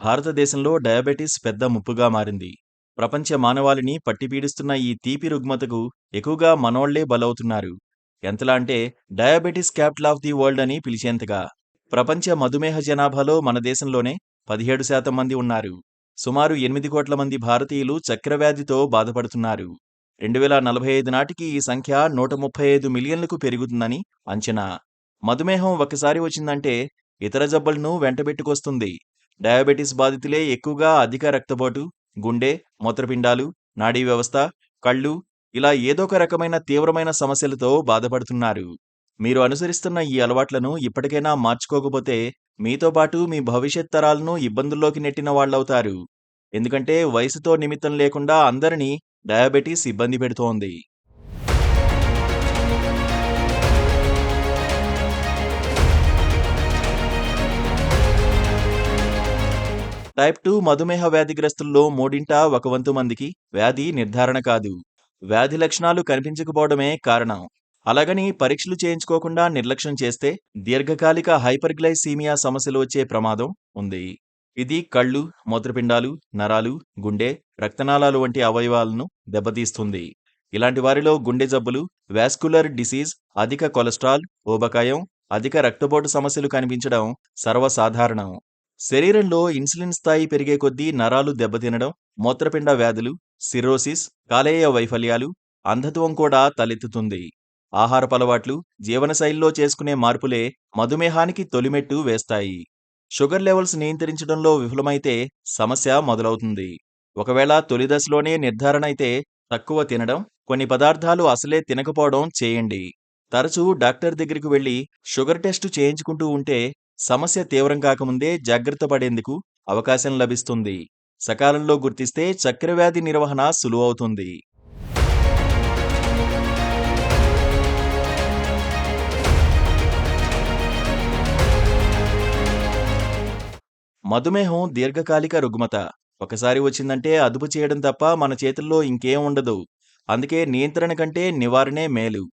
భారతదేశంలో డయాబెటిస్ పెద్ద ముప్పుగా మారింది. ప్రపంచ మానవాళిని పట్టిపీడిస్తున్న ఈ తీపి రుగ్మతకు ఎక్కువగా మనోళ్లే బలవుతున్నారు. ఎంతలా అంటే diabetes capital of the world అని పిలిచేంతగా. ప్రపంచ మధుమేహ జనాభాలో మన దేశంలోనే 17% మంది ఉన్నారు. సుమారు 8 కోట్ల మంది భారతీయులు చక్కెరవ్యాధితో బాధపడుతున్నారు. 2045 నాటికి ఈ సంఖ్య 135 మిలియన్లకు పెరుగుతుందని అంచనా. మధుమేహం ఒకసారి వచ్చిందంటే ఇతర జబ్బులను వెంటబెట్టుకొస్తుంది. డయాబెటిస్ బాధితులే ఎక్కువగా అధిక రక్తపోటు, గుండె, మూత్రపిండాలు, నాడీ వ్యవస్థ, కళ్ళు ఇలా ఏదో ఒక రకమైన తీవ్రమైన సమస్యలతో బాధపడుతున్నారు. మీరు అనుసరిస్తున్న ఈ అలవాట్లను ఇప్పటికైనా మార్చుకోకపోతే మీతో పాటు మీ భవిష్యత్ తరాలను ఇబ్బందుల్లోకి నెట్టిన వాళ్ళవుతారు. ఎందుకంటే వయసుతో నిమిత్తం లేకుండా అందరినీ డయాబెటిస్ ఇబ్బంది పెడుతోంది. టైప్ 2 మధుమేహ వ్యాధిగ్రస్తుల్లో మూడింట ఒక వంతు మందికి వ్యాధి నిర్ధారణ కాదు. వ్యాధి లక్షణాలు కనిపించకపోవడమే కారణం. అలాగని పరీక్షలు చేయించుకోకుండా నిర్లక్ష్యం చేస్తే దీర్ఘకాలిక హైపర్గ్లైసీమియా సమస్యలు వచ్చే ప్రమాదం ఉంది. ఇది కళ్ళు, మూత్రపిండాలు, నరాలు, గుండె, రక్తనాళాలు వంటి అవయవాలను దెబ్బతీస్తుంది. ఇలాంటి వారిలో గుండె జబ్బులు, వాస్కులర్ డిసీజ్, అధిక కొలెస్ట్రాల్, ఊబకాయం, అధిక రక్తపోటు సమస్యలు కనిపించడం సర్వసాధారణం. శరీరంలో ఇన్సులిన్ స్థాయి పెరిగే కొద్దీ నరాలు దెబ్బతినడం, మూత్రపిండ వ్యాధులు, సిర్రోసిస్, కాలేయ వైఫల్యాలు, అంధత్వం కూడా తలెత్తుతుంది. ఆహారపు అలవాట్లు, జీవనశైలిలో చేసుకునే మార్పులే మధుమేహానికి తొలిమెట్టు వేస్తాయి. షుగర్ లెవెల్స్ నియంత్రించడంలో విఫలమైతే సమస్య మొదలవుతుంది. ఒకవేళ తొలి దశలోనే నిర్ధారణ అయితే తక్కువ తినడం, కొన్ని పదార్థాలు అసలే తినకపోవడం చేయండి. తరచూ డాక్టర్ దగ్గరికి వెళ్లి షుగర్ టెస్టు చేయించుకుంటూ ఉంటే సమస్య తీవ్రం కాకముందే జాగ్రత్త పడేందుకు అవకాశం లభిస్తుంది. సకాలంలో గుర్తిస్తే చక్కెర వ్యాధి నిర్వహణ సులువవుతుంది. మధుమేహం దీర్ఘకాలిక రుగ్మత. ఒకసారి వచ్చిందంటే అదుపు చేయడం తప్ప మన చేతుల్లో ఇంకేం ఉండదు. అందుకే నియంత్రణ కంటే నివారణే మేలు.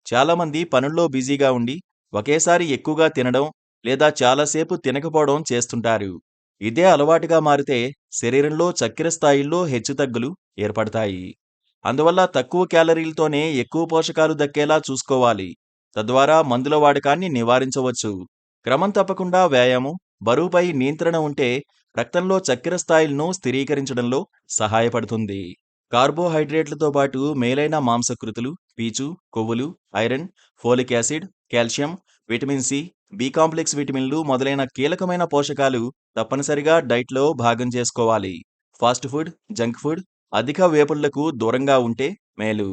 చాలామంది పనుల్లో బిజీగా ఉండి ఒకేసారి ఎక్కువగా తినడం లేదా చాలాసేపు తినకపోవడం చేస్తుంటారు. ఇదే అలవాటుగా మారితే శరీరంలో చక్కెర స్థాయిల్లో హెచ్చుతగ్గులు ఏర్పడతాయి. అందువల్ల తక్కువ క్యాలరీలతోనే ఎక్కువ పోషకాలు దక్కేలా చూసుకోవాలి. తద్వారా మందుల వాడకాన్ని నివారించవచ్చు. క్రమం తప్పకుండా వ్యాయామం, బరువుపై నియంత్రణ ఉంటే రక్తంలో చక్కెర స్థాయిలను స్థిరీకరించడంలో సహాయపడుతుంది. కార్బోహైడ్రేట్లతో పాటు మేలైన మాంసకృతులు, పీచు, కొవ్వులు, iron, folic acid, calcium, vitamin C, B complex విటమిన్లు మొదలైన కీలకమైన పోషకాలు తప్పనిసరిగా డైట్లో భాగం చేసుకోవాలి. ఫాస్ట్ ఫుడ్, జంక్ ఫుడ్, అధిక వేపుళ్లకు దూరంగా ఉంటే మేలు.